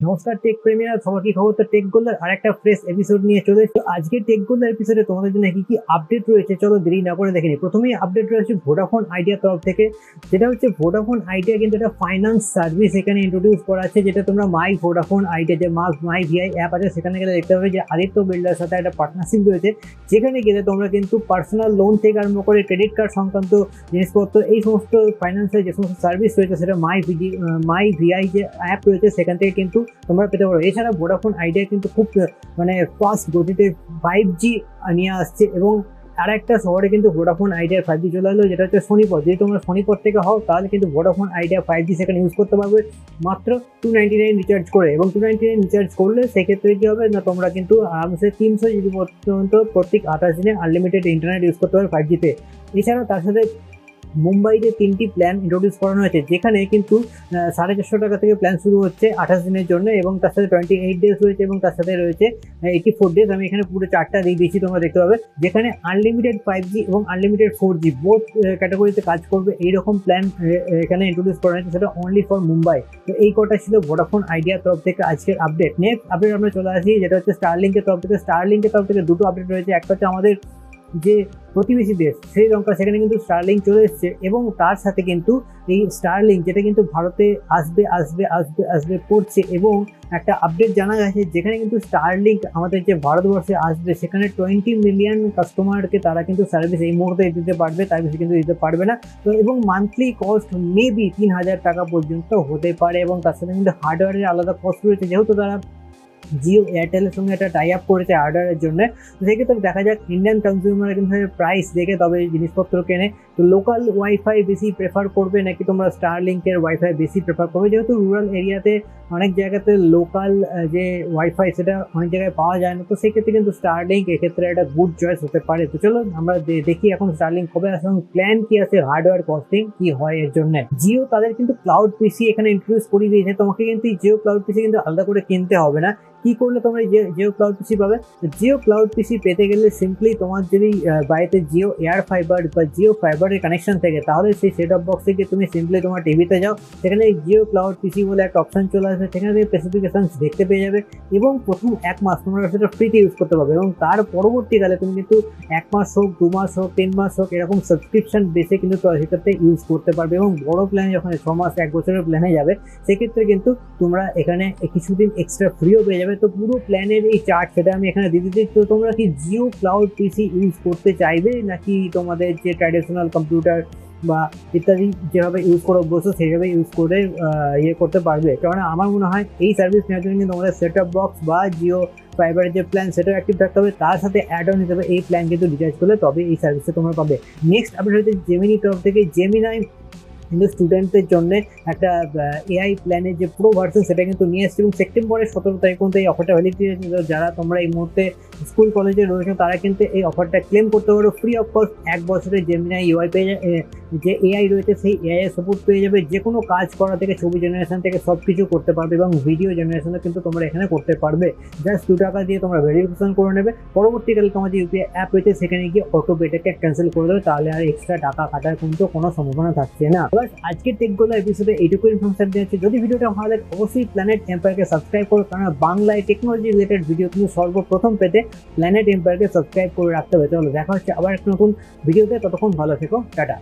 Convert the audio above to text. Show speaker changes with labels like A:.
A: নমস্কার টেক প্রেমীরা, সবার কি খবর? তো টেক গোল্লার আরেকটা ফ্রেশ এপিসোড নিয়ে চলে এসেছি। আজকে টেক গোল্লার এপিসোডে তোমাদের জন্য কি আপডেট রয়েছে চলো দেরি না করে দেখে নিই। প্রথমেই আপডেট রয়েছে ভোডাফোন আইডিয়া তরফ থেকে, যেটা হচ্ছে ভোডাফোন আইডিয়া কিন্তু একটা ফাইন্যান্স সার্ভিস এখানে ইন্ট্রোডিউস করা আছে, যেটা তোমরা মাই ভোডাফোন আইডিয়া যে মাই ভিআই অ্যাপ আছে সেখানে গেলে দেখতে পাবে যে আদিত্য বিল্ডার সাথে একটা পার্টনারশিপ রয়েছে, যেখানে গেলে তোমরা কিন্তু পার্সোনাল লোন থেকে আরম্ভ করে ক্রেডিট কার্ড সংক্রান্ত জিনিসপত্র এই সমস্ত ফাইন্যান্সের যে সমস্ত সার্ভিস রয়েছে সেটা মাই ভিআই যে অ্যাপ রয়েছে সেখান থেকে কিন্তু তোমরা পেতে পারো। এছাড়া ভোডাফোন আইডিয়া কিন্তু খুব ফাস্ট গতিতে 5G নিয়ে আসছে, এবং আর একটা শহরে কিন্তু ভোডাফোন আইডিয়ার 5G চলে এলো, যেটা হচ্ছে সোনিপত। যদি তোমরা সোনিপত থেকে হও তাহলে কিন্তু ভোডাফোন আইডিয়া 5G সেখানে ইউজ করতে পারবে মাত্র 299 রিচার্জ করে। এবং 299 রিচার্জ করলে সেক্ষেত্রে কি হবে না, তোমরা কিন্তু আরামসে 300 GB পর্যন্ত প্রত্যেক 28 দিনে আনলিমিটেড ইন্টারনেট ইউজ করতে পারবে 5G-তে। এছাড়া তার সাথে মুম্বাইতে 3টি প্ল্যান ইন্ট্রোডিউস করানো হয়েছে, যেখানে কিন্তু 450 টাকা থেকে প্ল্যান শুরু হচ্ছে 28 দিনের জন্য, এবং তার সাথে 28 ডেজ রয়েছে, এবং তার সাথে রয়েছে 84 ডেজ। আমি এখানে পুরো চারটা দিয়ে দিয়েছি, তোমরা দেখতে পাবে, যেখানে আনলিমিটেড 5G এবং আনলিমিটেড 4G বোথ ক্যাটাগরিতে কাজ করবে এইরকম প্ল্যান এখানে ইন্ট্রোডিউস করা হয়েছে, সেটা অনলি ফর মুম্বাই। তো এই কটা ছিল ভোডাফোন আইডিয়ার তরফ থেকে আজকের আপডেট। নেক্সট আপডেট আমরা চলে আসি, যেটা হচ্ছে স্টারলিংকের তরফ থেকে। স্টারলিংকের তরফ থেকে দুটো আপডেট রয়েছে। একটা হচ্ছে আমাদের যে প্রতিবেশী দেশ শ্রীলঙ্কা, সেখানে কিন্তু স্টারলিংক চলে এসছে, এবং তার সাথে কিন্তু এই স্টারলিংক যেটা কিন্তু ভারতে আসবে আসবে আসবে আসবে করছে, এবং একটা আপডেট জানা গেছে যেখানে কিন্তু স্টারলিংক আমাদের যে ভারতবর্ষে আসবে সেখানে 20 মিলিয়ন কাস্টমারকে তারা কিন্তু সার্ভিস এই মুহূর্তে দিতে পারবে, তার বেশি কিন্তু দিতে পারবে না। তো এবং মান্থলি কস্ট মেবি 3000 টাকা পর্যন্ত হতে পারে, এবং তার সাথে কিন্তু হার্ডওয়্যারের আলাদা কস্ট রয়েছে, যেহেতু তারা জিও এয়ারটেলের সঙ্গে একটা টাই আপ করেছে হার্ডওয়্যারের জন্য। তো সেক্ষেত্রে দেখা যাক ইন্ডিয়ান কনজিউমার কিন্তু প্রাইস দেখে তবে জিনিসপত্র কেনে, তো লোকাল ওয়াইফাই বেশি প্রেফার করবে নাকি তোমরা স্টারলিংকের ওয়াইফাই বেশি প্রেফার করবে, যেহেতু রুরাল এরিয়াতে অনেক জায়গাতে লোকাল যে ওয়াইফাই সেটা অনেক জায়গায় পাওয়া যায় না। তো সেক্ষেত্রে কিন্তু স্টারলিংক এক্ষেত্রে একটা গুড চয়েস হতে পারে। তো চলো আমরা দেখি এখন স্টারলিংক কবে আসে এবং প্ল্যান কি আছে, হার্ডওয়্যার কস্টিং কি হয় এর জন্য। জিও তাদের কিন্তু ক্লাউড পিসি এখানে ইন্ট্রোডিউস করে দিয়েছে, তোমাকে কিন্তু জিও ক্লাউড পিসি কিন্তু আলাদা করে কিনতে হবে না। কি করলে তোমরা জিও ক্লাউড পিসি পাবে? জিও ক্লাউড পিসি পেতে গেলে সিম্পলি তোমার যদি বাড়িতে জিও এয়ার ফাইবার বা জিও ফাইবারের কানেকশন থাকে, তাহলে সেই সেট অফ বক্স থেকে তুমি সিম্পলি তোমার টিভিতে যাও, সেখানে জিও ক্লাউড পিসি বলে একটা অপশন চলে আসবে, সেখানে তুমি স্পেসিফিকেশন দেখতে পেয়ে যাবে, এবং প্রথম 1 মাস তোমরা সেটা ফ্রিতে ইউজ করতে পারবে, এবং তার পরবর্তীকালে তুমি কিন্তু 1 মাস হোক, 2 মাস হোক, 3 মাস হোক, এরকম সাবস্ক্রিপশন বেসে কিন্তু সেটাতে ইউজ করতে পারবে। এবং বড় প্ল্যানে যখন 6 মাস 1 বছরের প্ল্যানে যাবে, সেক্ষেত্রে কিন্তু তোমরা এখানে কিছুদিন এক্সট্রা ফ্রিও পেয়ে যাবে। তো পুরো প্ল্যানের এই চার্ট সেটা আমি এখানে দিয়ে দিচ্ছি। তো তোমরা কি জিও ক্লাউড পিসি ইউজ করতে চাইবে, নাকি তোমাদের যে ট্র্যাডিশনাল কম্পিউটার বা ইত্যাদি যেভাবে ইউজ করে অভ্যস্ত সেইভাবে ইউজ করে করতে পারবে? কারণ আমার মনে হয় এই সার্ভিস নেওয়ার জন্য কিন্তু তোমাদের সেট অফ বক্স বা জিও ফাইবারের যে প্ল্যান সেটাও অ্যাক্টিভ থাকতে হবে, তার সাথে অ্যাড অন হিসেবে এই প্ল্যান কিন্তু রিচার্জ করলে তবে এই সার্ভিসটা তোমরা পাবে। নেক্সট আপডেট হচ্ছে জেমিনি তরফ থেকে। জেমিনাই কিন্তু স্টুডেন্টদের জন্য একটা এআই প্ল্যানের যে প্রো ভার্সন সেটা কিন্তু নিয়ে এসছে, এবং সেপ্টেম্বরের 17 তারিখ পর্যন্ত এই অফারটা ভ্যালিডিটি ছিল। যারা তোমরা এই মুহূর্তে স্কুল কলেজে রয়েছে তারা কিন্তু এই অফারটা ক্লেম করতে পারো ফ্রি অফ কস্ট। 1 বছরের জেমিনাই ইউআই পেয়ে যে এআই রয়েছে সেই এআই এর সাপোর্ট পেয়ে যাবে, যে কোনো কাজ করা থেকে ছবি জেনারেশন থেকে সব কিছু করতে পারবে, এবং ভিডিও জেনারেশনও কিন্তু তোমরা এখানে করতে পারবে। জাস্ট 2 টাকা দিয়ে তোমরা ভেরিফিকেশন করে নেবে, পরবর্তীকালে তোমার যে ইউপিআই অ্যাপ রয়েছে সেখানে গিয়ে অটো পেটাকে ক্যান্সেল করে দেবে, তাহলে আর এক্সট্রা টাকা কাটার কিন্তু কোনো সম্ভাবনা থাকছে না। আজকের টেক গোল্লার এপিসোডে এইটুকু ইনফরমেশন দিয়েছে। যদি ভিডিওটা ভালো লাগে অবশ্যই প্ল্যানেট এম্পায়ারকে সাবস্ক্রাইব করো, কারণ বাংলায় টেকনোলজি রিলেটেড ভিডিও তুমি সর্বপ্রথম পেতে প্ল্যানেট এম্পায়ারকে সাবস্ক্রাইব করে রাখতে হবে। চলো দেখা হচ্ছে আবার একটা নতুন ভিডিওতে, ততক্ষণ ভালো থেকো, টাটা।